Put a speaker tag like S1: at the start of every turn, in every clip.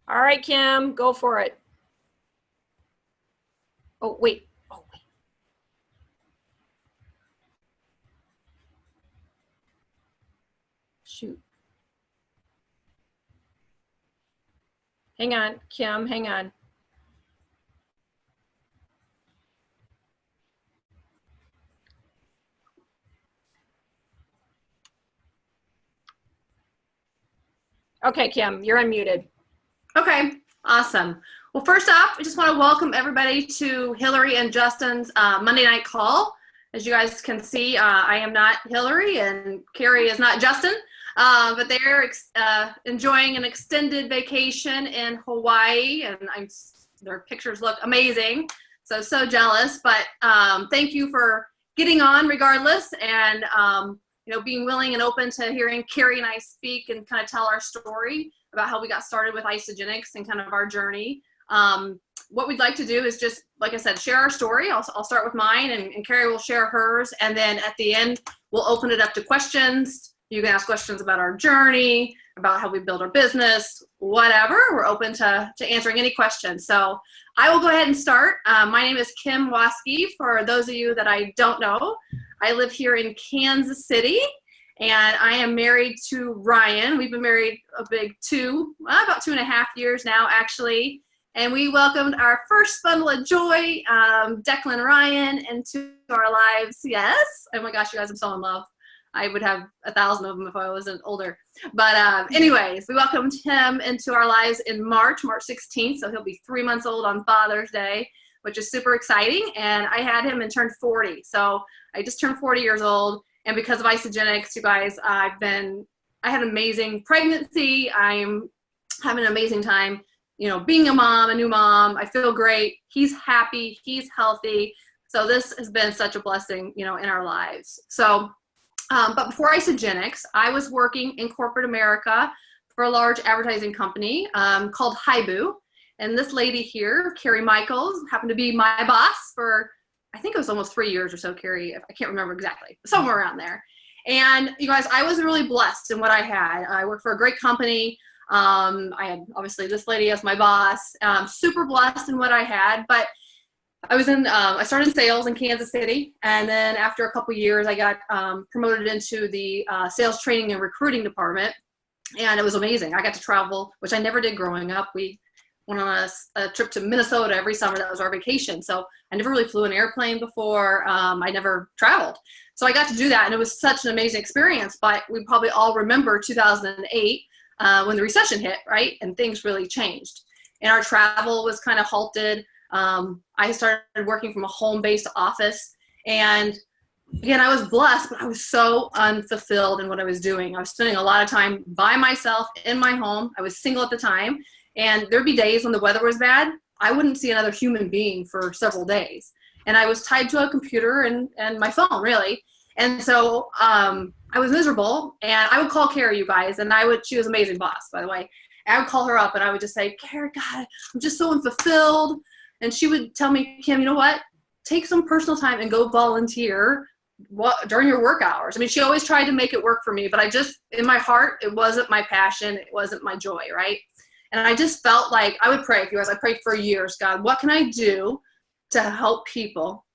S1: All right, Kim, go for it. Oh, wait. Oh, wait. Shoot. Hang on, Kim, hang on. Okay, Kim, you're unmuted.
S2: Okay, awesome. Well, first off, I just want to welcome everybody to Hilari and Justin's Monday night call. As you guys can see, I am not Hilari and Carrie is not Justin, but they're enjoying an extended vacation in Hawaii, and their pictures look amazing. So jealous, but thank you for getting on regardless, and being willing and open to hearing Carrie and I speak and kind of tell our story about how we got started with Isagenix and kind of our journey. What we'd like to do is just, like I said, share our story. I'll start with mine, and Carrie will share hers. And then at the end, we'll open it up to questions. You can ask questions about our journey, about how we build our business, whatever. We're open to answering any questions. So I will go ahead and start. My name is Kim Woyski. For those of you that I don't know, I live here in Kansas City, and I am married to Ryan. We've been married about 2.5 years now, actually. And we welcomed our first bundle of joy, Declan Ryan, into our lives. Yes. Oh my gosh, you guys, I'm so in love. I would have 1,000 of them if I wasn't older. But anyways, we welcomed him into our lives in March 16th. So he'll be 3 months old on Father's Day, which is super exciting. And I had him and turned 40. So I just turned 40 years old. And because of Isagenix, you guys, I had an amazing pregnancy. I'm having an amazing time, being a mom, a new mom. I feel great. He's happy. He's healthy. So this has been such a blessing, in our lives. So, but before Isagenix, I was working in corporate America for a large advertising company called Haibu. And this lady here, Carrie Michaels, happened to be my boss for, I think it was almost 3 years or so, Carrie. I can't remember exactly, somewhere around there. And you guys, I was really blessed in what I had. I worked for a great company. I had obviously this lady as my boss. Super blessed in what I had. But I started in sales in Kansas City, and then after a couple years, I got promoted into the sales training and recruiting department, and it was amazing. I got to travel, which I never did growing up. We went on a trip to Minnesota every summer. That was our vacation. So I never really flew an airplane before. I never traveled. So I got to do that, and it was such an amazing experience. But we probably all remember 2008 when the recession hit, right? And things really changed. And our travel was kind of halted. I started working from a home-based office. And again, I was blessed, but I was so unfulfilled in what I was doing. I was spending a lot of time by myself in my home. I was single at the time. And there'd be days when the weather was bad, I wouldn't see another human being for several days. And I was tied to a computer and my phone, really. And so I was miserable. And I would call Carrie, you guys, and she was an amazing boss, by the way. And I would call her up and I would just say, Carrie, God, I'm just so unfulfilled. And she would tell me, Kim, you know what? Take some personal time and go volunteer during your work hours. I mean, she always tried to make it work for me, but in my heart, it wasn't my passion. It wasn't my joy, right? And I just felt like I would pray, you guys. I prayed for years. God, what can I do to help people?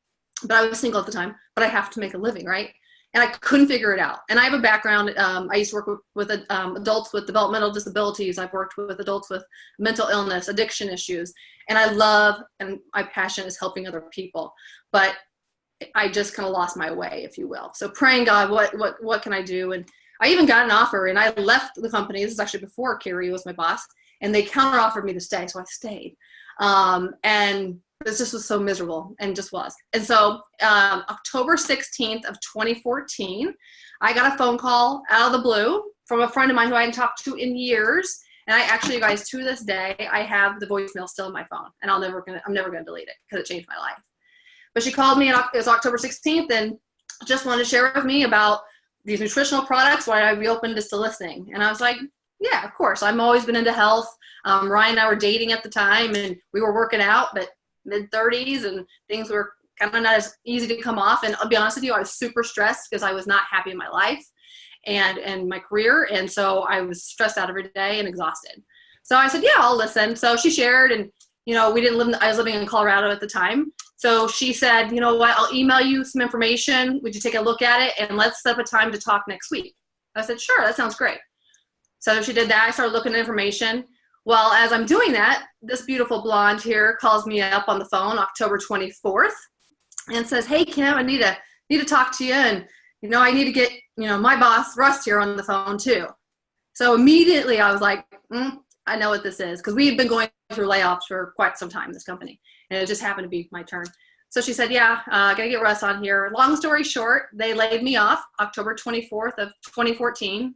S2: But I was single at the time, but I have to make a living, right? And I couldn't figure it out. And I have a background. I used to work with adults with developmental disabilities. I've worked with adults with mental illness, addiction issues. And I love, and my passion is helping other people. But I just kind of lost my way, if you will. So praying, God, what can I do? And I even got an offer, and I left the company. This is actually before Carrie was my boss. And they counter-offered me to stay, so I stayed. And this just was so miserable, and just was. And so October 16th of 2014, I got a phone call out of the blue from a friend of mine who I hadn't talked to in years. And I actually, you guys, to this day, I have the voicemail still in my phone, and I'm never gonna delete it because it changed my life. But she called me, and it was October 16th, and just wanted to share with me about these nutritional products, why I'd be open to listening. And I was like, yeah, of course. I've always been into health. Ryan and I were dating at the time, and we were working out, but mid-30s, and things were kind of not as easy to come off. And I'll be honest with you, I was super stressed because I was not happy in my life and my career. And so I was stressed out every day and exhausted. So I said, yeah, I'll listen. So she shared, and we didn't live. I was living in Colorado at the time. So she said, you know what, I'll email you some information. Would you take a look at it, and let's set up a time to talk next week? I said, sure, that sounds great. So she did that. I started looking at information. Well, as I'm doing that, this beautiful blonde here calls me up on the phone October 24th and says, hey, Kim, I need to talk to you. And, I need to get, my boss, Russ, here on the phone too. So immediately I was like, I know what this is, because we had been going through layoffs for quite some time, this company. And it just happened to be my turn. So she said, yeah, I got to get Russ on here. Long story short, they laid me off October 24th of 2014.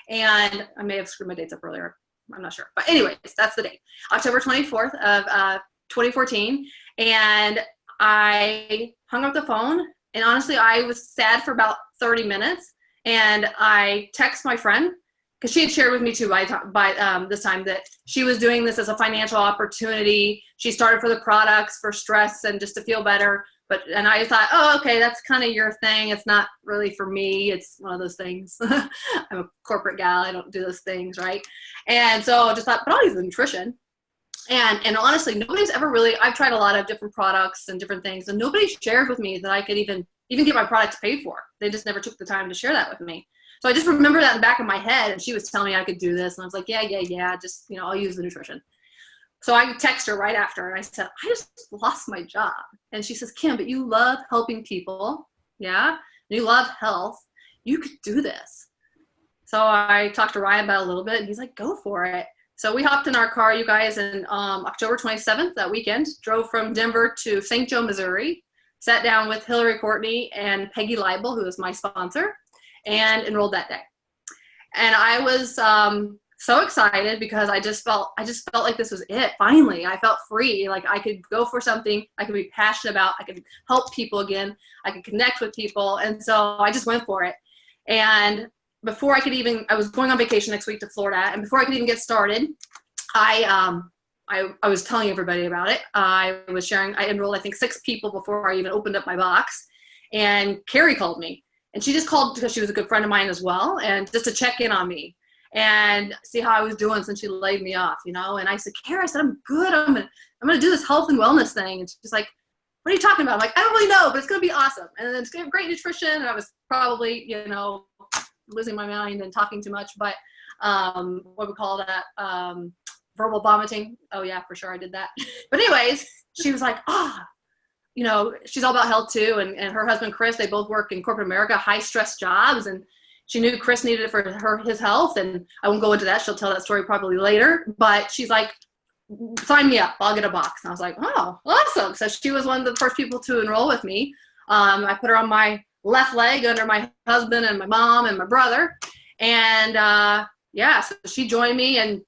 S2: And I may have screwed my dates up earlier. I'm not sure. But anyways, that's the date. October 24th of 2014. And I hung up the phone. And honestly, I was sad for about 30 minutes. And I text my friend, because she had shared with me too by this time that she was doing this as a financial opportunity. She started for the products, for stress, and just to feel better. And I thought, oh, okay, that's kind of your thing. It's not really for me. It's one of those things. I'm a corporate gal. I don't do those things, right? And so I just thought, but I'll use the nutrition. And honestly, nobody's ever really, I've tried a lot of different products and different things, and nobody shared with me that I could even get my products paid for. They just never took the time to share that with me. So I just remember that in the back of my head, and she was telling me I could do this. And I was like, yeah, just, I'll use the nutrition. So I text her right after, and I said, I just lost my job. And she says, Kim, but you love helping people. Yeah. You love health. You could do this. So I talked to Ryan about it a little bit, and he's like, go for it. So we hopped in our car, you guys, and October 27th, that weekend, drove from Denver to St. Joe, Missouri, sat down with Hilari Courtney and Peggy Leibel, who is my sponsor, and enrolled that day. And I was so excited, because I just felt like this was it. Finally, I felt free. Like I could go for something I could be passionate about. I could help people again. I could connect with people. And so I just went for it. And before I was going on vacation next week to Florida. And before I could even get started, I was telling everybody about it. I was sharing, I enrolled, I think, 6 people before I even opened up my box. And Carrie called me. And she just called because she was a good friend of mine as well, and just to check in on me and see how I was doing since she laid me off, And I said, Carrie, I said, I'm good. I'm gonna do this health and wellness thing. And she's like, what are you talking about? I'm like, I don't really know, but it's gonna be awesome. And then it's gonna have great nutrition. And I was probably, losing my mind and talking too much, but what we call that, verbal vomiting. Oh yeah, for sure I did that. But anyways, she was like, she's all about health too. And her husband, Chris, they both work in corporate America, high stress jobs. And she knew Chris needed it for his health. And I won't go into that. She'll tell that story probably later, but she's like, sign me up. I'll get a box. And I was like, oh, awesome. So she was one of the first people to enroll with me. I put her on my left leg under my husband and my mom and my brother. And so she joined me and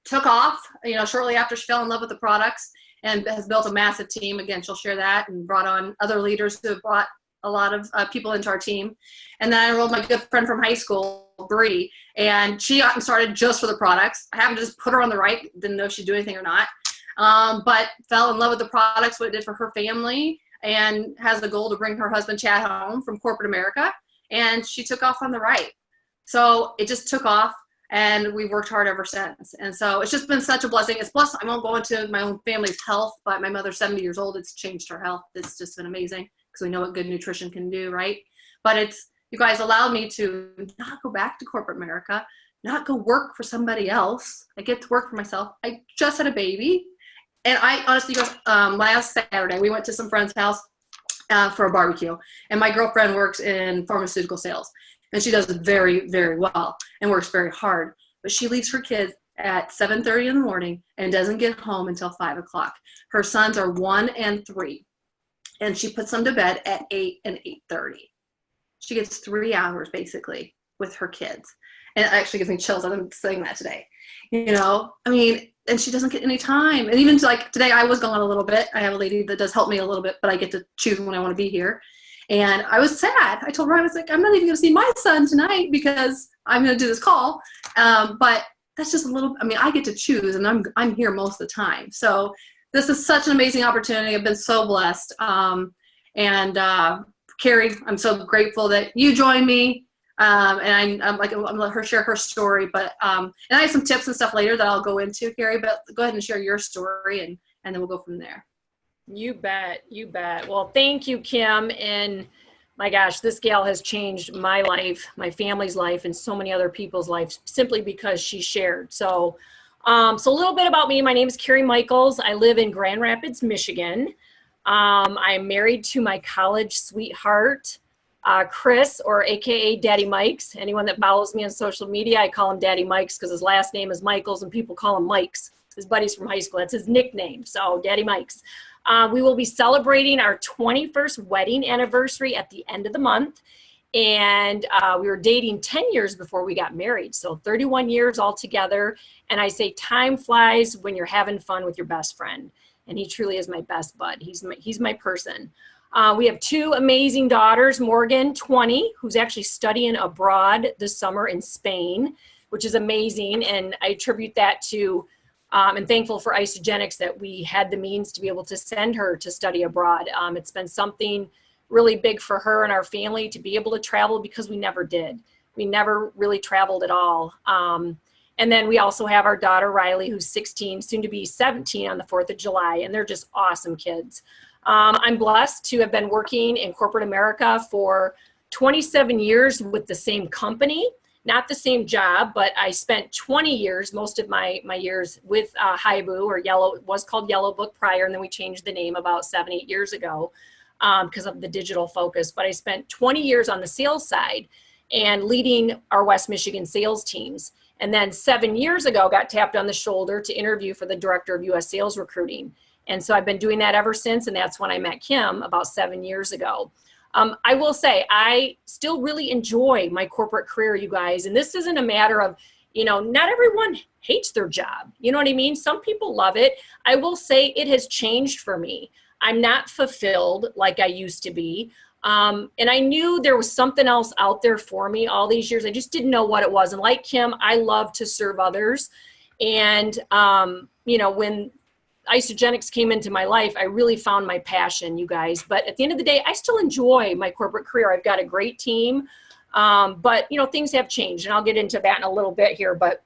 S2: took off, shortly after she fell in love with the products, and has built a massive team. Again, she'll share that, and brought on other leaders who have brought a lot of people into our team. And then I enrolled my good friend from high school, Bree, and she got started just for the products. I happened to just put her on the right, didn't know if she'd do anything or not, but fell in love with the products, what it did for her family, and has the goal to bring her husband, Chad, home from corporate America. And she took off on the right. So it just took off. And we've worked hard ever since. And so it's just been such a blessing. It's plus, I won't go into my own family's health, but my mother's 70 years old. It's changed her health. It's just been amazing, because we know what good nutrition can do, right? But you guys allowed me to not go back to corporate America, not go work for somebody else. I get to work for myself. I just had a baby. And I honestly, last Saturday, we went to some friend's house for a barbecue. And my girlfriend works in pharmaceutical sales. And she does very, very well and works very hard. But she leaves her kids at 7:30 in the morning and doesn't get home until 5 o'clock. Her sons are 1 and 3. And she puts them to bed at 8 and 8:30. She gets 3 hours basically with her kids. And it actually gives me chills. I've been saying that today. And she doesn't get any time. And even like today, I was gone a little bit. I have a lady that does help me a little bit, but I get to choose when I want to be here. And I was sad. I told her, I was like, I'm not even going to see my son tonight because I'm going to do this call. But that's just a little, I get to choose, and I'm here most of the time. So this is such an amazing opportunity. I've been so blessed. Carrie, I'm so grateful that you joined me. And I'm going to let her share her story, but, and I have some tips and stuff later that I'll go into, Carrie, but go ahead and share your story and then we'll go from there.
S1: You bet. You bet. Well, thank you, Kim. And my gosh, this gal has changed my life, my family's life, and so many other people's lives simply because she shared. So a little bit about me. My name is Carrie Michaels. I live in Grand Rapids, Michigan. I'm married to my college sweetheart, Chris, or AKA Daddy Mikes. Anyone that follows me on social media, I call him Daddy Mikes because his last name is Michaels and people call him Mikes. His buddies from high school, that's his nickname. So Daddy Mikes. We will be celebrating our 21st wedding anniversary at the end of the month. And we were dating 10 years before we got married. So 31 years altogether. And I say time flies when you're having fun with your best friend. And he truly is my best bud. He's my person. We have two amazing daughters, Morgan, 20, who's actually studying abroad this summer in Spain, which is amazing. And I attribute that to, and thankful for Isagenix that we had the means to be able to send her to study abroad. It's been something really big for her and our family to be able to travel because we never did. We never really traveled at all. And then we also have our daughter, Riley, who's 16, soon to be 17 on the 4th of July. And they're just awesome kids. I'm blessed to have been working in corporate America for 27 years with the same company, not the same job, but I spent 20 years, most of my years with Haibu, or Yellow. It was called Yellow Book prior, and then we changed the name about 7-8 years ago because of the digital focus. But I spent 20 years on the sales side and leading our West Michigan sales teams. And then 7 years ago, got tapped on the shoulder to interview for the director of U.S. sales recruiting. And so I've been doing that ever since, and that's when I met Kim about 7 years ago. I will say, I still really enjoy my corporate career, you guys. And this isn't a matter of, not everyone hates their job. You know what I mean? Some people love it. I will say it has changed for me. I'm not fulfilled like I used to be. And I knew there was something else out there for me all these years. I just didn't know what it was. And like Kim, I love to serve others. And, when Isagenix came into my life, I really found my passion, you guys. But at the end of the day, I still enjoy my corporate career. I've got a great team. But, things have changed. And I'll get into that in a little bit here. But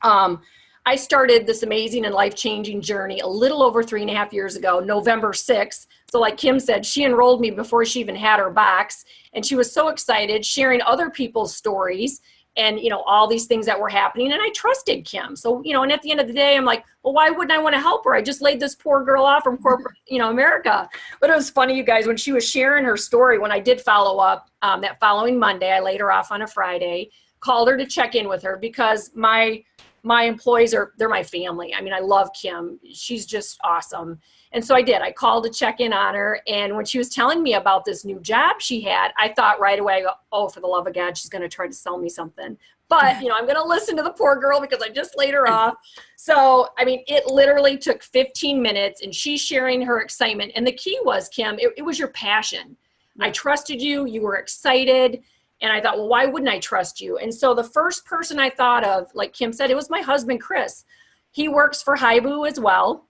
S1: I started this amazing and life-changing journey a little over 3.5 years ago, November 6th. So like Kim said, she enrolled me before she even had her box. And she was so excited, sharing other people's stories and, all these things that were happening. And I trusted Kim. So, and at the end of the day, I'm like, well, why wouldn't I want to help her? I just laid this poor girl off from corporate, America. But it was funny, you guys, when she was sharing her story, when I did follow up that following Monday, I laid her off on a Friday, called her to check in with her because my employees they're my family. I mean, I love Kim. She's just awesome. And so I did. I called to check in on her. And when she was telling me about this new job she had, I thought right away, oh, for the love of God, she's going to try to sell me something. But, I'm going to listen to the poor girl because I just laid her off. So, I mean, it literally took 15 minutes and she's sharing her excitement. And the key was, Kim, it was your passion. I trusted you. You were excited. And I thought, well, why wouldn't I trust you? And so the first person I thought of, like Kim said, it was my husband, Chris. He works for Haibu as well.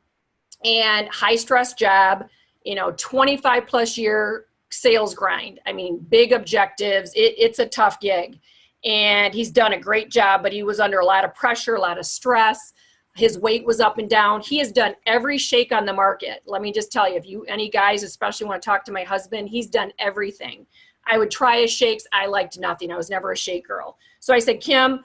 S1: And high stress job, 25 plus year sales grind. I mean, big objectives. It's a tough gig. And he's done a great job, but he was under a lot of pressure, a lot of stress. His weight was up and down. He has done every shake on the market. Let me just tell you, any guys especially want to talk to my husband, he's done everything. I would try his shakes. I liked nothing. I was never a shake girl. So I said, Kim,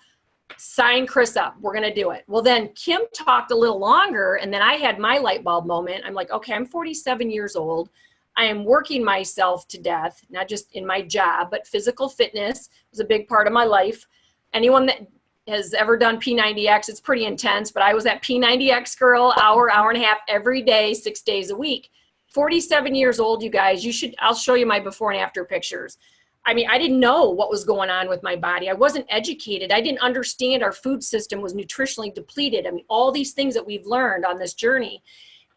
S1: sign Chris up. We're going to do it. Well, then Kim talked a little longer, and then I had my light bulb moment. I'm like, okay, I'm 47 years old. I am working myself to death, not just in my job, but physical fitness was a big part of my life. Anyone that has ever done P90X, it's pretty intense, but I was that P90X girl, hour and a half every day, 6 days a week. 47 years old, you guys. I'll show you my before and after pictures. I mean, I didn't know what was going on with my body. I wasn't educated. I didn't understand our food system was nutritionally depleted. I mean, all these things that we've learned on this journey.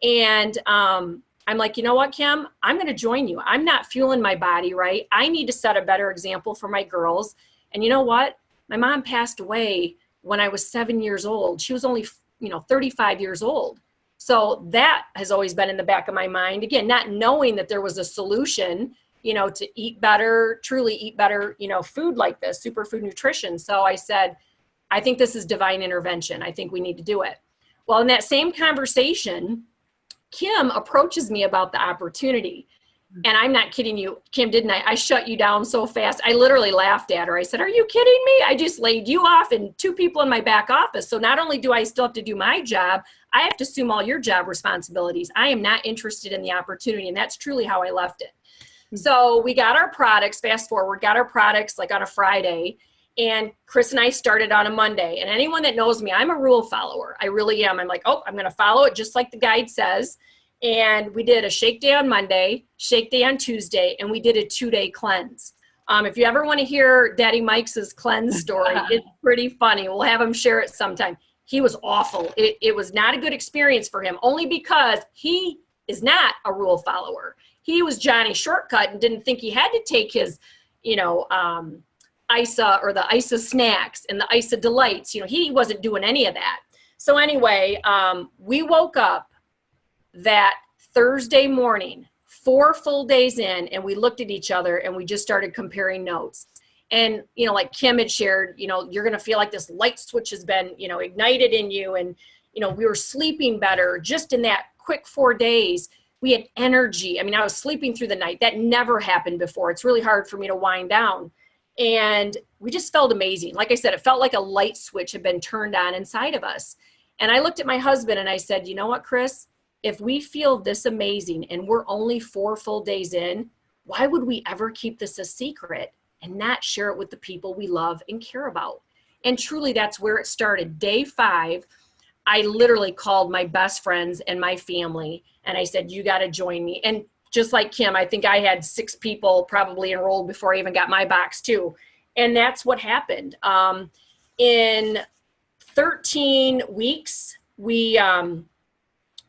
S1: And I'm like, you know what, Kim? I'm going to join you. I'm not fueling my body right. I need to set a better example for my girls. And you know what? My mom passed away when I was 7 years old. She was only, 35 years old. So that has always been in the back of my mind. Again, not knowing that there was a solution to eat better, truly eat better, food like this, superfood nutrition. So I said, I think this is divine intervention. I think we need to do it. Well, in that same conversation, Kim approaches me about the opportunity. And I'm not kidding you, Kim, didn't I? I shut you down so fast. I literally laughed at her. I said, are you kidding me? I just laid you off and 2 people in my back office. So not only do I still have to do my job, I have to assume all your job responsibilities. I am not interested in the opportunity. And that's truly how I left it. So we got our products, fast forward, got our products like on a Friday. And Chris and I started on a Monday. And anyone that knows me, I'm a rule follower. I really am. I'm like, oh, I'm going to follow it just like the guide says. And we did a shake day on Monday, shake day on Tuesday, and we did a 2-day cleanse. If you ever want to hear Daddy Mike's cleanse story, it's pretty funny. We'll have him share it sometime. He was awful. It was not a good experience for him, only because he is not a rule follower. He was Johnny Shortcut and didn't think he had to take his, ISA or the ISA snacks and the ISA delights. He wasn't doing any of that. So anyway, we woke up that Thursday morning, 4 full days in, and we looked at each other and we just started comparing notes. And, like Kim had shared, you're going to feel like this light switch has been, ignited in you. And, we were sleeping better just in that quick 4 days. We had energy. I mean, I was sleeping through the night. That never happened before. It's really hard for me to wind down. And we just felt amazing. Like I said, it felt like a light switch had been turned on inside of us. And I looked at my husband and I said, you know what, Chris? If we feel this amazing and we're only 4 full days in, why would we ever keep this a secret and not share it with the people we love and care about? And truly, that's where it started. Day 5, I literally called my best friends and my family, and I said, you got to join me. And just like Kim, I think I had 6 people probably enrolled before I even got my box too. And that's what happened. In 13 weeks,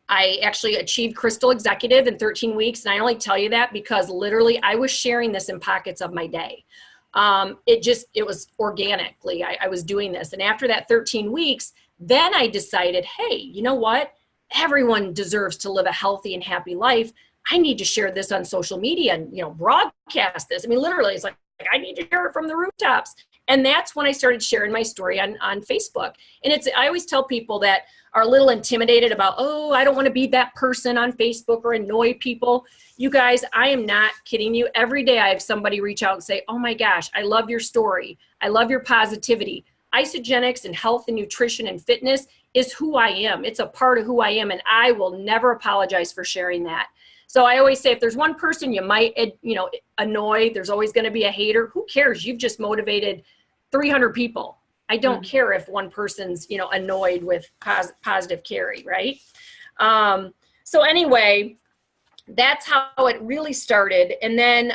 S1: I actually achieved Crystal Executive in 13 weeks. And I only tell you that because literally I was sharing this in pockets of my day. It was organically, I was doing this. And after that 13 weeks, then I decided, hey, you know what? Everyone deserves to live a healthy and happy life. I need to share this on social media and, broadcast this. I mean, literally, it's like I need to share it from the rooftops. And that's when I started sharing my story on Facebook. And I always tell people that are a little intimidated about, oh, I don't want to be that person on Facebook or annoy people. You guys, I am not kidding you. Every day I have somebody reach out and say, oh my gosh, I love your story. I love your positivity. Isogenics and health and nutrition and fitness is who I am. It's a part of who I am. And I will never apologize for sharing that. So I always say, if there's one person you might, annoy, there's always going to be a hater. Who cares? You've just motivated 300 people. I don't care if one person's, annoyed with positive Carrie, right? So anyway, that's how it really started. And then,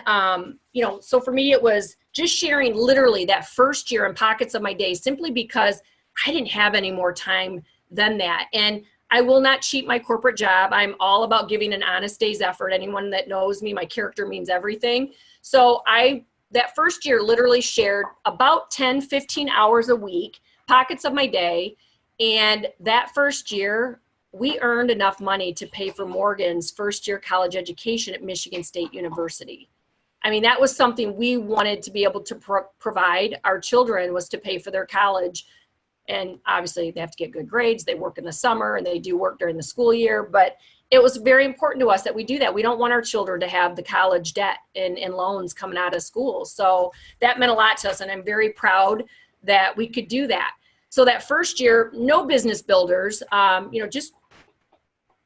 S1: so for me, it was just sharing literally that first year in pockets of my day, simply because I didn't have any more time than that. And I will not cheat my corporate job. I'm all about giving an honest day's effort. Anyone that knows me, my character means everything. So that first year literally shared about 10, 15 hours a week, pockets of my day. And that first year, we earned enough money to pay for Morgan's first year college education at Michigan State University. I mean, that was something we wanted to be able to provide our children, was to pay for their college. And obviously they have to get good grades. They work in the summer and they do work during the school year. But it was very important to us that we do that. We don't want our children to have the college debt and loans coming out of school. So that meant a lot to us. And I'm very proud that we could do that. So that first year, no business builders, just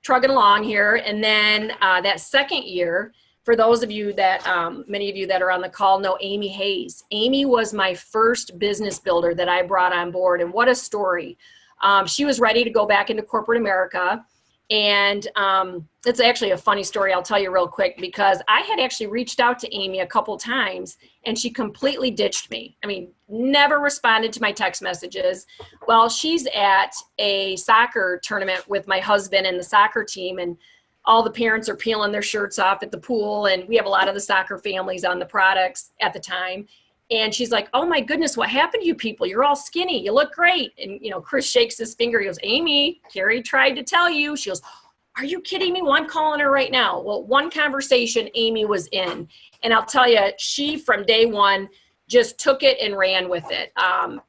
S1: trugging along here. And then that second year, for those of you that, many of you that are on the call know Amy Hayes. Amy was my first business builder that I brought on board. And what a story. She was ready to go back into corporate America. And it's actually a funny story I'll tell you real quick, because I had actually reached out to Amy a couple times and she completely ditched me. I mean, never responded to my text messages. Well, she's at a soccer tournament with my husband and the soccer team, and all the parents are peeling their shirts off at the pool. And we have a lot of the soccer families on the products at the time. And she's like, oh my goodness, what happened to you people? You're all skinny. You look great. And, Chris shakes his finger. He goes, Amy, Carrie tried to tell you. She goes, Are you kidding me? Well, I'm calling her right now. Well, one conversation Amy was in, and I'll tell you, she from day one just took it and ran with it.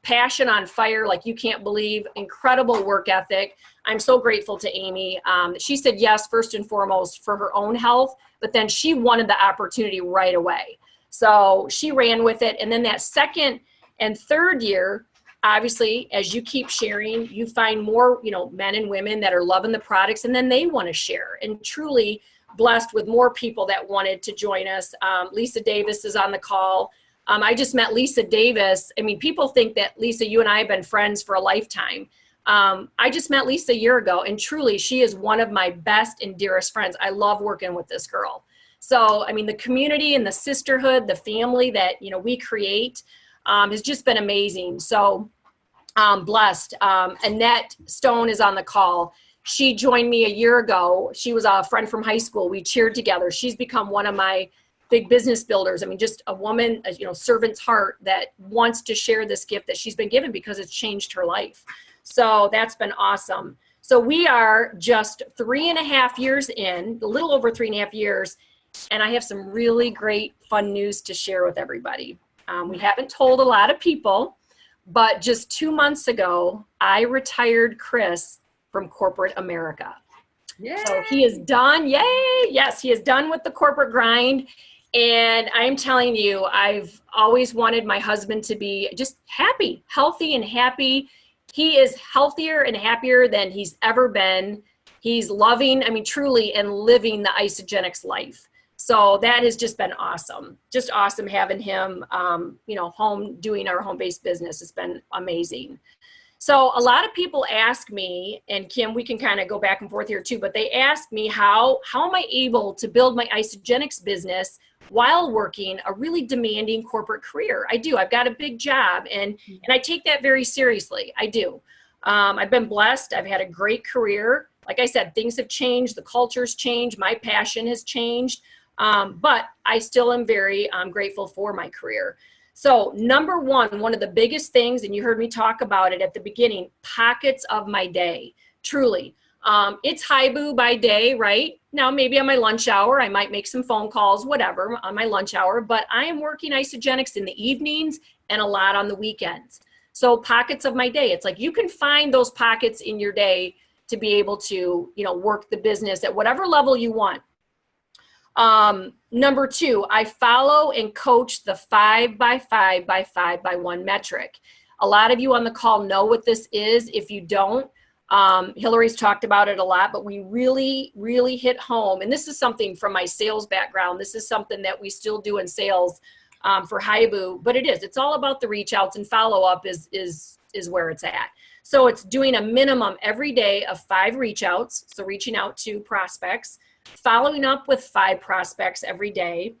S1: Passion on fire, like you can't believe, incredible work ethic. I'm so grateful to Amy. She said yes, first and foremost, for her own health, but then she wanted the opportunity right away. So she ran with it. And then that second and third year, obviously, as you keep sharing, you find more, men and women that are loving the products, and then they want to share. And truly blessed with more people that wanted to join us. Lisa Davis is on the call. I just met Lisa Davis. I mean, people think that, Lisa, you and I have been friends for a lifetime. I just met Lisa a year ago, and truly, she is one of my best and dearest friends. I love working with this girl. So, I mean, the community and the sisterhood, the family that, we create has just been amazing. So blessed. Annette Stone is on the call. She joined me a year ago. She was a friend from high school. We cheered together. She's become one of my big business builders. I mean, just a woman, servant's heart that wants to share this gift that she's been given because it's changed her life. So that's been awesome. So we are just 3.5 years in, a little over 3.5 years, and I have some really great fun news to share with everybody. We haven't told a lot of people, but just 2 months ago, I retired Chris from corporate America. Yay. So he is done. Yay. Yes, he is done with the corporate grind. And I'm telling you, I've always wanted my husband to be just happy, healthy and happy. He is healthier and happier than he's ever been. He's loving, truly, and living the Isagenix life. So that has just been awesome. Just awesome having him, home doing our home-based business. It's been amazing. So a lot of people ask me, and Kim, we can kind of go back and forth here too, but they ask me how am I able to build my Isagenix business while working a really demanding corporate career? I do. I've got a big job, and I take that very seriously. I do. I've been blessed. I've had a great career. Like I said, things have changed. The culture's changed. My passion has changed. But I still am very grateful for my career. So number one of the biggest things, and you heard me talk about it at the beginning, pockets of my day, truly. It's Haibu by day, right? Now, maybe on my lunch hour, I might make some phone calls, whatever, on my lunch hour, but I am working Isagenix in the evenings and a lot on the weekends. So pockets of my day, it's like you can find those pockets in your day to be able to, work the business at whatever level you want. Number two, I follow and coach the 5 by 5 by 5 by 1 metric. A lot of you on the call know what this is. If you don't, Hilary's talked about it a lot, but we really, really hit home. And this is something from my sales background. This is something that we still do in sales, for Haibu, but it's all about the reach outs, and follow up is where it's at. So it's doing a minimum every day of 5 reach outs. So reaching out to prospects, following up with 5 prospects every day,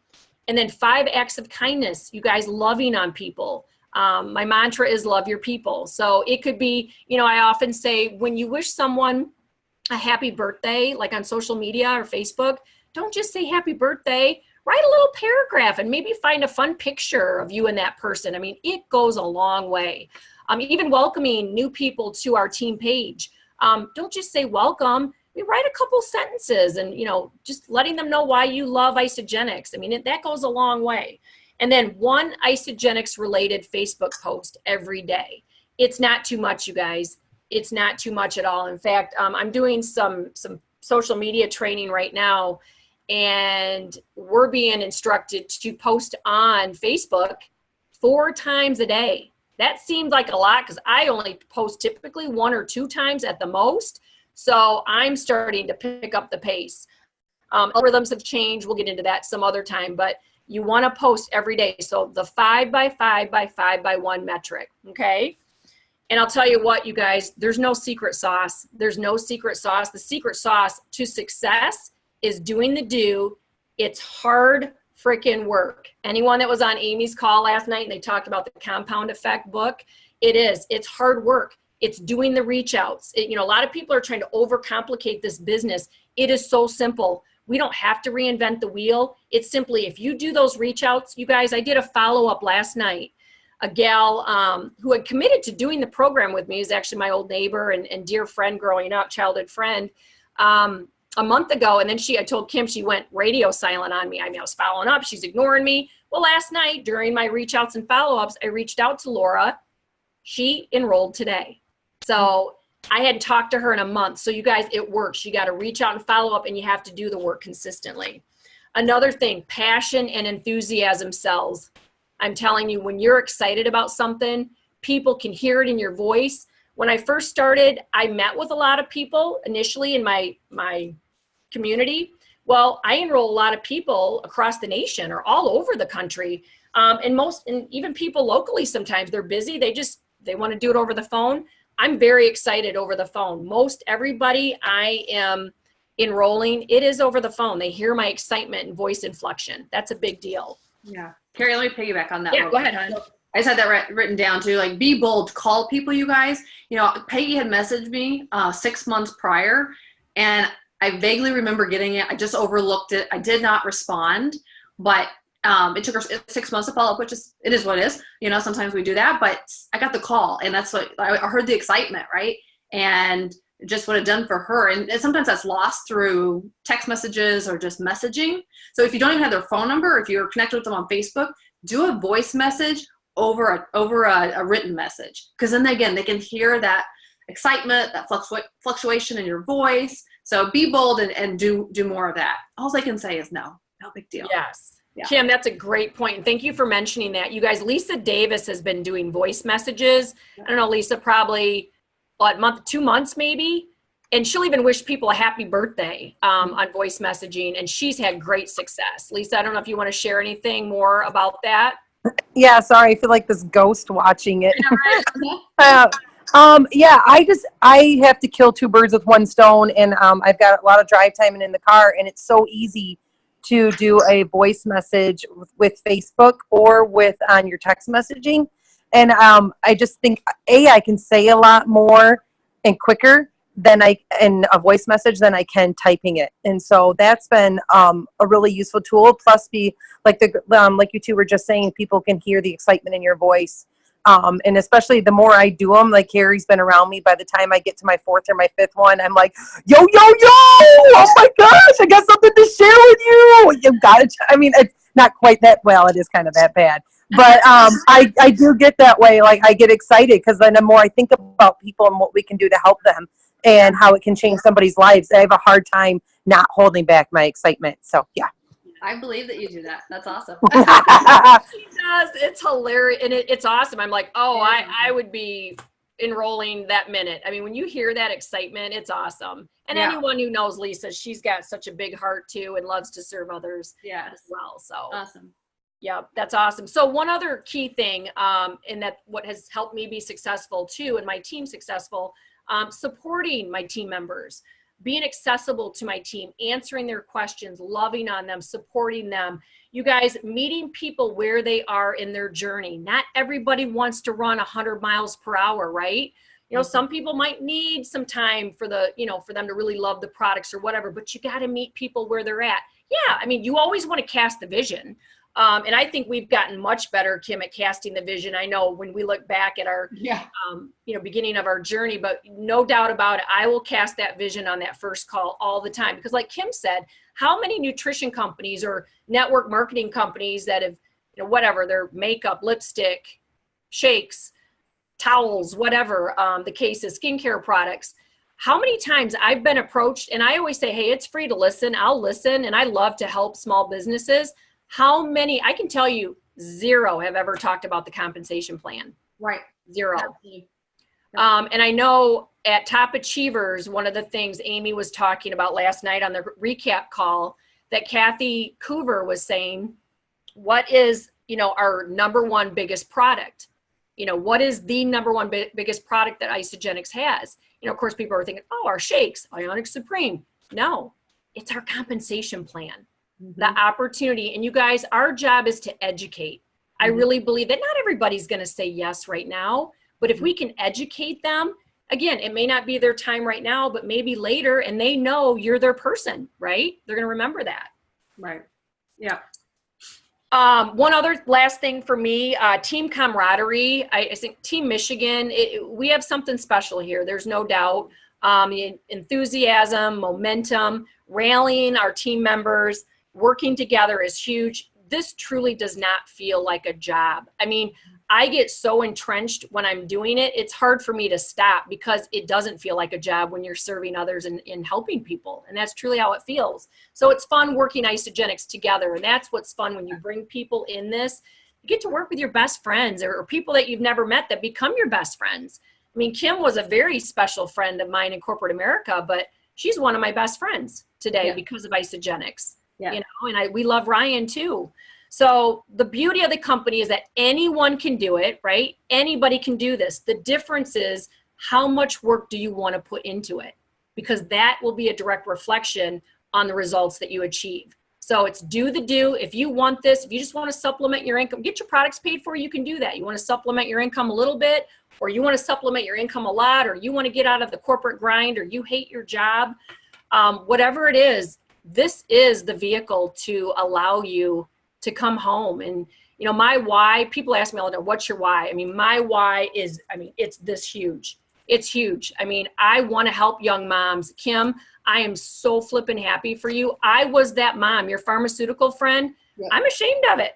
S1: and then 5 acts of kindness. You guys loving on people. My mantra is love your people. So it could be, I often say when you wish someone a happy birthday, like on social media or Facebook, don't just say happy birthday, write a little paragraph and maybe find a fun picture of you and that person. It goes a long way. Even welcoming new people to our team page. Don't just say welcome. We write a couple sentences and, just letting them know why you love Isagenix. That goes a long way. And then 1 Isagenix related Facebook post every day. It's not too much, you guys. It's not too much at all. In fact, I'm doing some social media training right now, and we're being instructed to post on Facebook 4 times a day. That seems like a lot because I only post typically 1 or 2 times at the most. So I'm starting to pick up the pace. Algorithms have changed. We'll get into that some other time, but you want to post every day. So the 5 by 5 by 5 by 1 metric. Okay. And I'll tell you what, you guys, there's no secret sauce. There's no secret sauce. The secret sauce to success is doing the do. It's hard freaking work. Anyone that was on Amy's call last night and they talked about the compound effect book, it's hard work. It's doing the reach outs. A lot of people are trying to overcomplicate this business. It is so simple. We don't have to reinvent the wheel. It's simply, if you do those reach outs, you guys, I did a follow-up last night. A gal who had committed to doing the program with me is actually my old neighbor and dear friend growing up, childhood friend. a month ago, and then I told Kim she went radio silent on me. I mean, I was following up. She's ignoring me. Well, last night during my reach outs and follow-ups, I reached out to Laura. She enrolled today. So I hadn't talked to her in a month. So you guys, it works. You got to reach out and follow up, and you have to do the work consistently. Another thing, passion and enthusiasm sells. I'm telling you, when you're excited about something, people can hear it in your voice. When I first started, I met with a lot of people initially in my community. Well, I enroll a lot of people across the nation or all over the country. And even people locally, sometimes they're busy. They want to do it over the phone. I'm very excited over the phone. Most everybody I am enrolling, it is over the phone. They hear my excitement and voice inflection. That's a big deal.
S2: Yeah. Carrie, let me piggyback on that.
S1: Yeah, go ahead, hon.
S2: I just had that written down too. Like, be bold, call people, you guys. You know, Peggy had messaged me 6 months prior, and I vaguely remember getting it. I just overlooked it. I did not respond, but it took her 6 months to follow up, which it is what it is. You know, sometimes we do that, but I got the call, and that's what I heard, the excitement, right? And just what it done for her. And sometimes that's lost through text messages or just messaging. So if you don't even have their phone number, if you're connected with them on Facebook, do a voice message over a written message. Because then again, they can hear that excitement, that fluctuation in your voice. So be bold and do more of that. All I can say is no big deal.
S1: Yes.
S2: Yeah.
S1: Kim, that's a great point. And thank you for mentioning that. You guys, Lisa Davis has been doing voice messages. I don't know, Lisa, probably a month, 2 months maybe. And she'll even wish people a happy birthday on voice messaging. And she's had great success. Lisa, I don't know if you want to share anything more about that.
S3: Yeah, sorry. I feel like this ghost watching it. Yeah, I have to kill two birds with one stone. And I've got a lot of drive time and in the car. And it's so easy to do a voice message with Facebook or on your text messaging. And I just think, I can say a lot more and quicker in a voice message than I can typing it. And so that's been a really useful tool. Plus, like you two were just saying, people can hear the excitement in your voice. And especially the more I do them, like Carrie's been around me, by the time I get to my fourth or my fifth one, I'm like, yo, oh my gosh, I got something to share with you. You got it. I mean, it's not quite that, well, it is kind of that bad. But I do get that way. Like, I get excited because then the more I think about people and what we can do to help them and how it can change somebody's lives, I have a hard time not holding back my excitement. So, yeah.
S2: I believe that you do that. That's awesome.
S1: She does. It's hilarious. And it's awesome. I'm like, I would be enrolling that minute. I mean, when you hear that excitement, it's awesome. And anyone who knows Lisa, she's got such a big heart too and loves to serve others as well. So
S2: awesome.
S1: Yeah, that's awesome. So one other key thing, and that what has helped me be successful too, and my team successful, supporting my team members, being accessible to my team, answering their questions, loving on them, supporting them. You guys, meeting people where they are in their journey. Not everybody wants to run 100 miles per hour, right? You know, some people might need some time for for them to really love the products or whatever, but you got to meet people where they're at. Yeah, I mean, you always want to cast the vision. And I think we've gotten much better, Kim, at casting the vision. I know when we look back at our, beginning of our journey, but no doubt about it, I will cast that vision on that first call all the time. Because like Kim said, how many nutrition companies or network marketing companies that have, whatever, their makeup, lipstick, shakes, towels, whatever the case is, skincare products, how many times I've been approached, and I always say, hey, it's free to listen. I'll listen, and I love to help small businesses. How many, I can tell you, 0 have ever talked about the compensation plan.
S2: Right.
S1: 0. And I know at Top Achievers, one of the things Amy was talking about last night on the recap call, that Kathy Coover was saying, what is, our number one biggest product? What is the number one biggest product that Isogenics has? Of course, people are thinking, our shakes, Ionic Supreme. No, it's our compensation plan. The opportunity. And you guys, our job is to educate. I really believe that not everybody's going to say yes right now, but if we can educate them, again, it may not be their time right now, but maybe later, and they know you're their person, right? They're going to remember that.
S2: Right. Yeah.
S1: One other last thing for me, team camaraderie. I think Team Michigan, we have something special here. There's no doubt. The enthusiasm, momentum, rallying our team members, working together is huge. This truly does not feel like a job. I mean, I get so entrenched when I'm doing it. It's hard for me to stop because it doesn't feel like a job when you're serving others and helping people. And that's truly how it feels. So it's fun working Isogenics together. And that's what's fun when you bring people in this. You get to work with your best friends or people that you've never met that become your best friends. I mean, Kim was a very special friend of mine in corporate America, but she's one of my best friends today because of Isogenics. You know, and we love Ryan too. So the beauty of the company is that anyone can do it, right? Anybody can do this. The difference is how much work do you want to put into it? Because that will be a direct reflection on the results that you achieve. So it's do. If you want this, if you just want to supplement your income, get your products paid for, you can do that. You want to supplement your income a little bit, or you want to supplement your income a lot, or you want to get out of the corporate grind, or you hate your job, whatever it is, this is the vehicle to allow you to come home. And, you know, my why, people ask me all the time, what's your why? I mean, my why is, it's this huge. It's huge. I mean, I want to help young moms. Kim, I am so flippin' happy for you. I was that mom, your pharmaceutical friend. Yeah. I'm ashamed of it.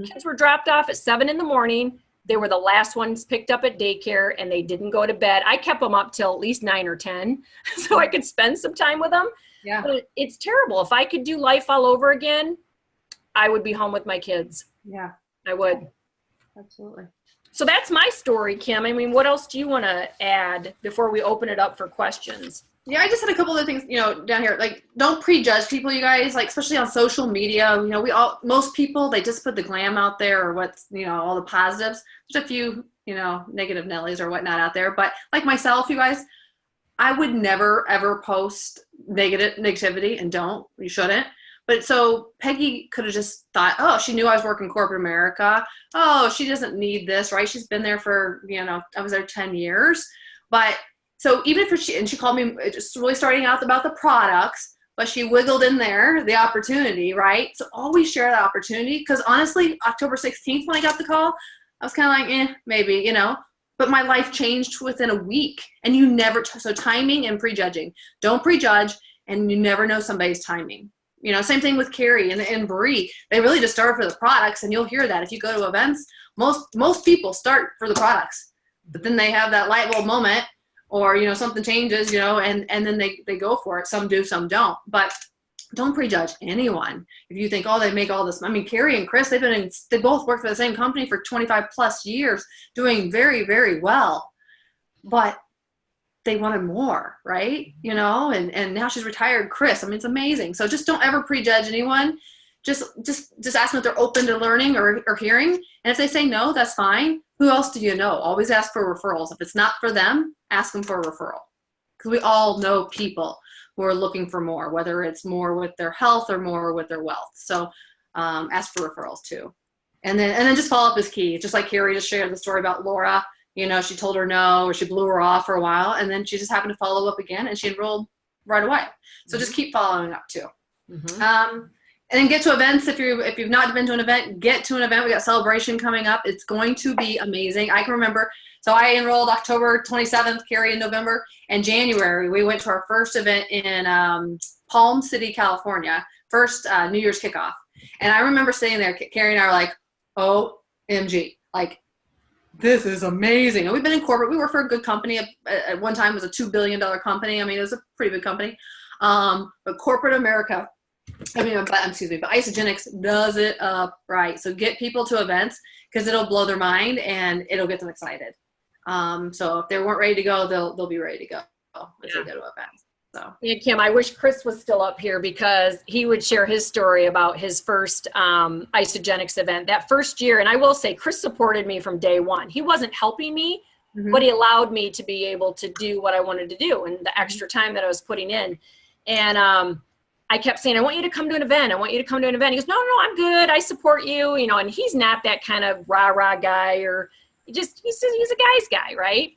S1: Kids were dropped off at 7 a.m. They were the last ones picked up at daycare and they didn't go to bed. I kept them up till at least 9 or 10 so I could spend some time with them. Yeah. But it's terrible. If I could do life all over again, I would be home with my kids.
S2: Yeah.
S1: I would.
S2: Absolutely.
S1: So that's my story, Kim. I mean, what else do you want to add before we open it up for questions?
S2: Yeah, I just had a couple of things, you know, down here. Like, don't prejudge people, you guys, like, especially on social media. You know, most people, they just put the glam out there or what's, you know, all the positives. There's a few, you know, negative Nellies or whatnot out there. But like myself, you guys, I would never, ever post negativity, and don't. You shouldn't. But so Peggy could have just thought, oh, she knew I was working corporate America. Oh, she doesn't need this, right? She's been there for, you know, I was there 10 years. But so even if she called me just really starting out about the products, but she wiggled in there the opportunity, right? So always share that opportunity. Because honestly, October 16th, when I got the call, I was kind of like, maybe, you know. But my life changed within a week. And you never, so timing and prejudging. Don't prejudge, and you never know somebody's timing. You know, same thing with Carrie and Bree. They really just start for the products, and you'll hear that if you go to events. Most people start for the products, but then they have that light bulb moment, or, you know, something changes, you know, and then they go for it. Some do, some don't. But don't prejudge anyone. If you think, oh, they make all this. I mean, Carrie and Chris, they both worked for the same company for 25 plus years, doing very, very well. But they wanted more, right? You know, and now she's retired. Chris, I mean, it's amazing. So just don't ever prejudge anyone. Just ask them if they're open to learning or hearing. And if they say no, that's fine. Who else do you know? Always ask for referrals. If it's not for them, ask them for a referral. Because we all know people who are looking for more, whether it's more with their health or more with their wealth. So ask for referrals too. And then just follow up is key. Just like Carrie just shared the story about Laura. You know, she told her no, or she blew her off for a while, and then she just happened to follow up again, and she enrolled right away. So just keep following up too. And then get to events. If you've not been to an event, get to an event. We got Celebration coming up. It's going to be amazing. I can remember. So I enrolled October 27th, Carrie in November, and January we went to our first event in Palm City, California. First New Year's kickoff, and I remember sitting there. Carrie and I were like, "OMG!" Like, this is amazing. And we've been in corporate. We worked for a good company. At one time, it was a $2 billion company. I mean, it was a pretty big company. But corporate America, but Isogenics does it up right. So get people to events because it'll blow their mind and it'll get them excited. So if they weren't ready to go, they'll be ready to go as they go to events. So
S1: yeah, Kim, I wish Chris was still up here because he would share his story about his first Isogenics event that first year. And I will say, Chris supported me from day one. He wasn't helping me, but he allowed me to be able to do what I wanted to do and the extra time that I was putting in. And I kept saying, I want you to come to an event. I want you to come to an event. He goes, no, I'm good. I support you. You know, and he's not that kind of rah-rah guy, or he's a guy's guy, right?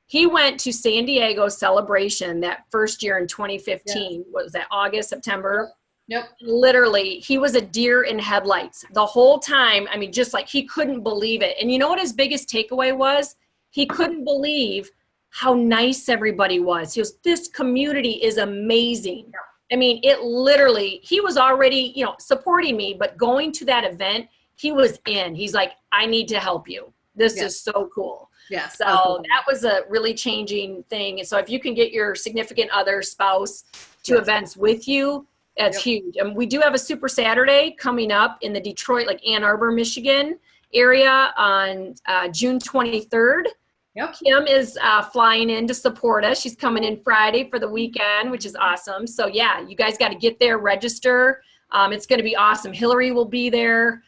S1: He went to San Diego Celebration that first year in 2015. What was that, August, September?
S2: Yep.
S1: Literally, he was a deer in headlights the whole time. I mean, just like he couldn't believe it. And you know what his biggest takeaway was? He couldn't believe how nice everybody was. He goes, this community is amazing. I mean, it literally, he was already, you know, supporting me, but going to that event, he was in. He's like, I need to help you. This is so cool.
S2: Yes.
S1: So that was a really changing thing. And so if you can get your significant other, spouse to events with you, that's huge. And we do have a Super Saturday coming up in the Detroit, like Ann Arbor, Michigan area on June 23rd. Kim is flying in to support us. She's coming in Friday for the weekend, which is awesome. So yeah, you guys got to get there, register. It's going to be awesome. Hilary will be there.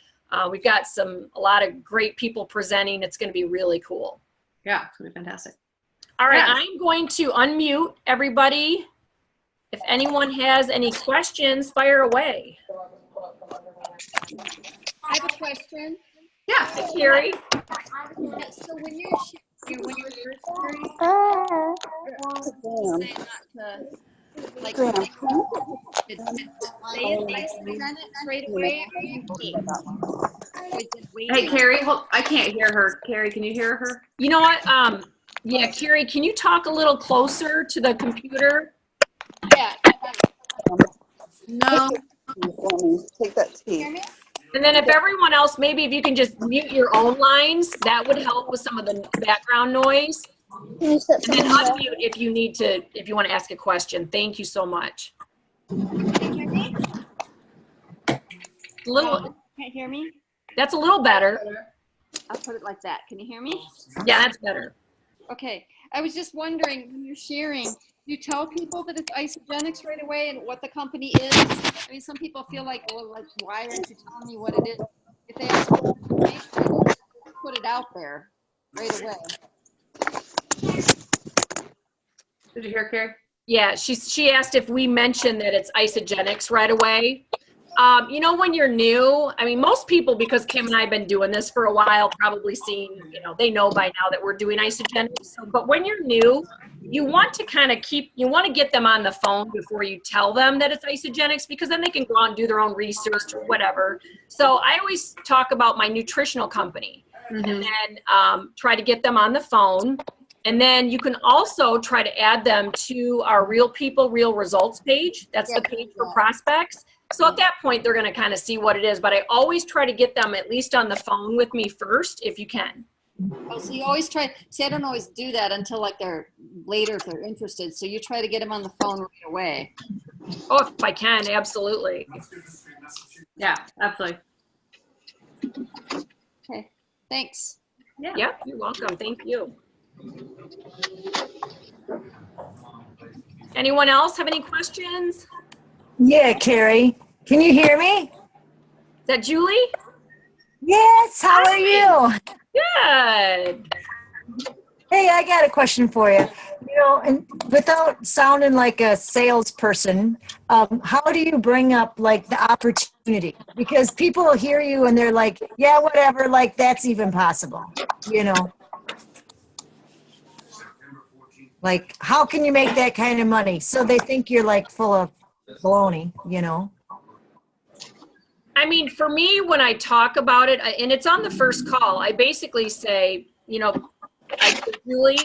S1: We've got a lot of great people presenting. It's going to be really cool.
S2: Yeah, it's going to be fantastic.
S1: All right, I'm going to unmute everybody. If anyone has any questions, fire away.
S4: I have a question.
S2: Yeah,
S1: Carrie.
S4: So when you're registering, say not to like right away.
S2: Hey, Carrie, I can't hear her. Carrie, can you hear her?
S1: You know what? Yeah, Carrie, can you talk a little closer to the computer?
S4: Yeah.
S2: No.
S5: Take that tea.
S1: And then if everyone else, maybe if you can just mute your own lines, that would help with some of the background noise. And then unmute if you need to, if you want to ask a question. Thank you so much.
S4: Can you hear me? Can't hear me?
S1: That's a little better.
S4: I'll put it like that. Can you hear me?
S1: Yeah, that's better.
S4: Okay. I was just wondering, when you're sharing, you tell people that it's isogenics right away and what the company is? I mean, some people feel like, well, like, why aren't you telling me what it is? If they ask for information, put it out there right away.
S2: Did you hear, Carrie?
S1: Yeah, she asked if we mentioned that it's isogenics right away. You know, when you're new, I mean, most people, because Kim and I have been doing this for a while, probably seen, you know, they know by now that we're doing isogenics. But when you're new, you want to kind of you want to get them on the phone before you tell them that it's isogenics, because then they can go out and do their own research or whatever. So I always talk about my nutritional company and then try to get them on the phone. And then you can also try to add them to our Real People, Real Results page. That's the page for prospects. So at that point, they're going to kind of see what it is. But I always try to get them at least on the phone with me first, if you can.
S4: Oh, so you always try. See, I don't always do that until like they're later if they're interested. So you try to get them on the phone right away.
S1: Oh, if I can, absolutely.
S2: Yeah, absolutely.
S4: Okay, thanks.
S2: Yeah.
S1: Yep, you're welcome. Thank you. Anyone else have any questions?
S6: Yeah, Carrie. Can you hear me?
S1: Is that Julie?
S6: Yes, how are you?
S1: Good.
S6: Hey, I got a question for you. You know, and without sounding like a salesperson, how do you bring up like the opportunity? Because people hear you and they're like, yeah, whatever, like that's even possible, you know? Like, how can you make that kind of money? So they think you're like full of baloney, you know?
S1: I mean, for me, when I talk about it, and it's on the first call, I basically say, you know, I say, Julie,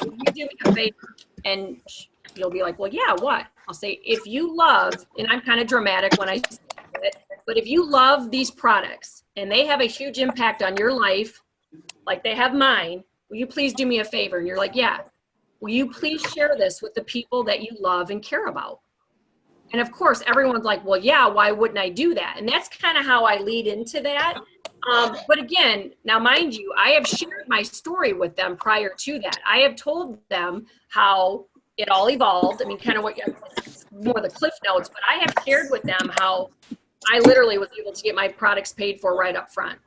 S1: will you do me a favor? And you'll be like, well, yeah, what? I'll say, if you love, and I'm kind of dramatic when I say it, but if you love these products and they have a huge impact on your life, like they have mine, will you please do me a favor? And you're like, yeah. Will you please share this with the people that you love and care about? And of course, everyone's like, well, yeah, why wouldn't I do that? And that's kind of how I lead into that. But again, now mind you, I have shared my story with them prior to that. I have told them how it all evolved. I mean, kind of what more the cliff notes, but I have shared with them how I literally was able to get my products paid for right up front.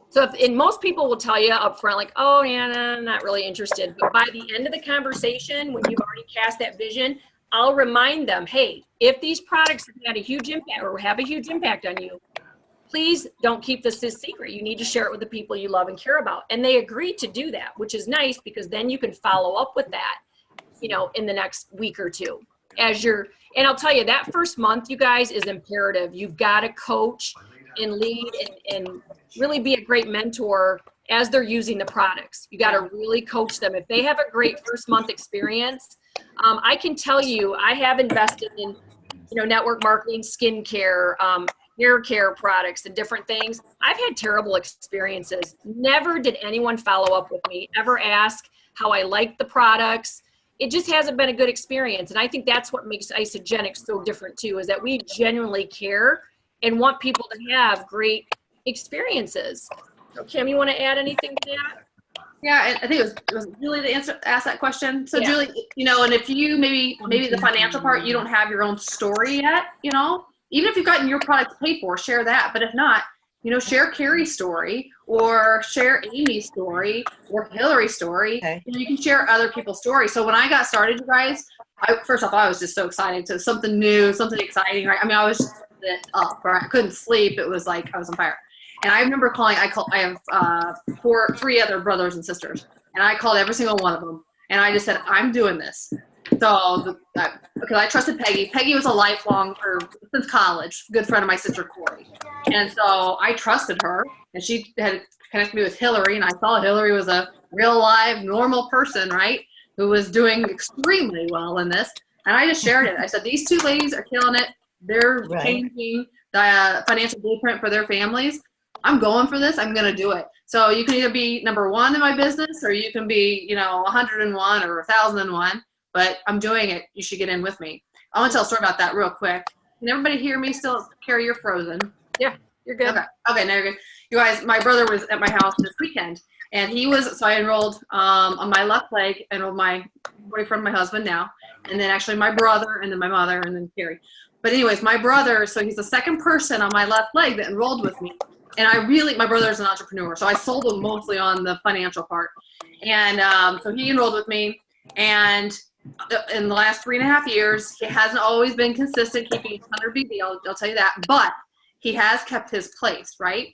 S1: So and most people will tell you up front, like, oh, yeah, no, I'm not really interested. But by the end of the conversation, when you've already cast that vision, I'll remind them, hey, if these products have had a huge impact or have a huge impact on you, please don't keep this a secret. You need to share it with the people you love and care about. And they agree to do that, which is nice because then you can follow up with that, you know, in the next week or two. And I'll tell you, that first month, you guys, is imperative. You've got to coach and lead and really be a great mentor as they're using the products. You got to really coach them. If they have a great first month experience, I can tell you, I have invested in, network marketing, skincare, hair care products and different things. I've had terrible experiences. Never did anyone follow up with me, ever ask how I liked the products. It just hasn't been a good experience. And I think that's what makes Isagenix so different too, is that we genuinely care and want people to have great experiences. So Kim, you want to add anything to that?
S2: Yeah, I think it was Julie that asked that question. So
S1: Yeah.
S2: Julie, and if you maybe the financial part, you don't have your own story yet, even if you've gotten your product paid for, share that. But if not, share Carrie's story or share Amy's story or Hilary's story.
S6: Okay.
S2: You can share other people's stories. So when I got started, you guys, first off, I was just so excited to something new, something exciting, right? I mean, I was just up, right? I couldn't sleep. It was like I was on fire. And I remember calling, I have three other brothers and sisters, and I called every single one of them. And I just said, I'm doing this. So, because I trusted Peggy. Peggy was a lifelong, since college, good friend of my sister, Corey. And so I trusted her, and she had connected me with Hilary, and I saw Hilary was a real live, normal person, right, who was doing extremely well in this. And I just shared it. I said, these two ladies are killing it. They're changing the financial blueprint for their families. I'm going for this. I'm going to do it. So you can either be number one in my business, or you can be, 101 or 1,001, but I'm doing it. You should get in with me. I want to tell a story about that real quick. Can everybody hear me still? Carrie, you're frozen.
S1: Yeah, you're good.
S2: Okay, now you're good. You guys, my brother was at my house this weekend, and so I enrolled on my left leg, enrolled my boyfriend, my husband now, and then actually my brother, and then my mother, and then Carrie. But anyways, my brother, so he's the second person on my left leg that enrolled with me. And my brother's an entrepreneur, so I sold him mostly on the financial part. And so he enrolled with me, and in the last 3.5 years, he hasn't always been consistent keeping 100 BB, I'll tell you that, but he has kept his place, right?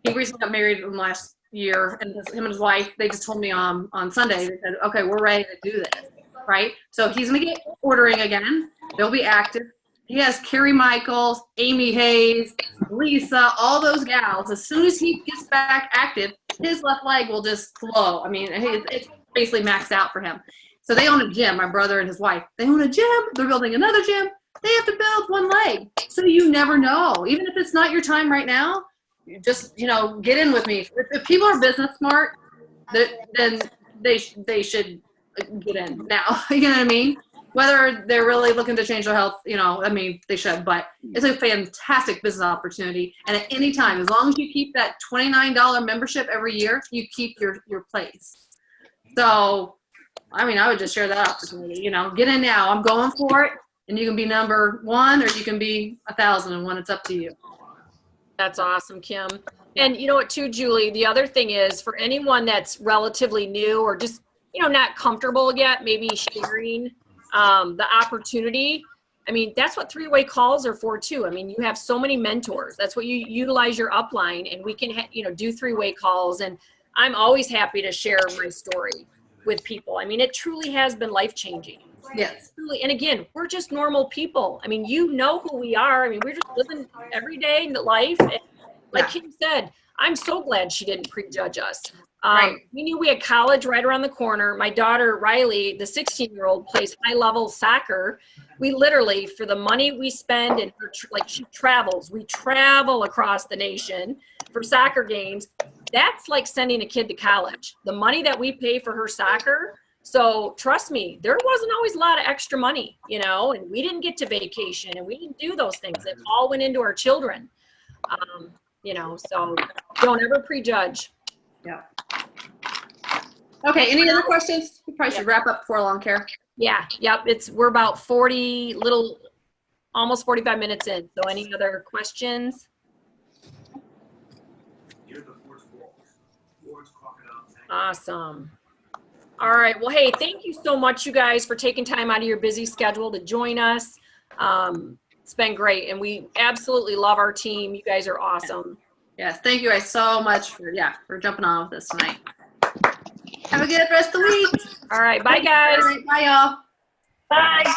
S2: He recently got married in the last year, and him and his wife, they just told me on Sunday, they said, okay, we're ready to do this, right? So he's going to get ordering again. They'll be active. He has Carrie Michaels, Amy Hayes, Lisa, all those gals. As soon as he gets back active, his left leg will just flow. I mean, it's basically maxed out for him. So they own a gym, my brother and his wife. They own a gym. They're building another gym. They have to build one leg. So you never know. Even if it's not your time right now, you just, get in with me. If people are business smart, then they should get in now. You know what I mean? Whether they're really looking to change their health, they should, but it's a fantastic business opportunity. And at any time, as long as you keep that $29 membership every year, you keep your place. So, I would just share that opportunity, get in now. I'm going for it. And you can be number one, or you can be 1,001. It's up to you.
S1: That's awesome, Kim. And you know what too, Julie, the other thing is, for anyone that's relatively new or just, not comfortable yet, maybe sharing the opportunity. That's what three-way calls are for too. You have so many mentors. That's what you utilize your upline, and we can, do three-way calls. And I'm always happy to share my story with people. It truly has been life-changing.
S2: Yes.
S1: Truly. And again, we're just normal people. Who we are. We're just living everyday life. And like Kim said, I'm so glad she didn't prejudge us.
S2: Right.
S1: We knew we had college right around the corner. My daughter, Riley, the 16-year-old, plays high-level soccer. We literally, for the money we spend, and she travels. We travel across the nation for soccer games. That's like sending a kid to college. The money that we pay for her soccer. So trust me, there wasn't always a lot of extra money, and we didn't get to vacation, and we didn't do those things. It all went into our children. So don't ever prejudge.
S2: Yeah. Okay, any other questions? We probably should wrap up before long, Care.
S1: Yeah, yep. We're about almost 45 minutes in. So any other questions? Awesome. All right. Well, hey, thank you so much, you guys, for taking time out of your busy schedule to join us. It's been great, and we absolutely love our team. You guys are awesome.
S2: Yes, thank you guys so much for jumping on with us tonight. Have a good rest of the week.
S1: All right. Bye, guys.
S2: All right, bye, y'all.
S3: Bye.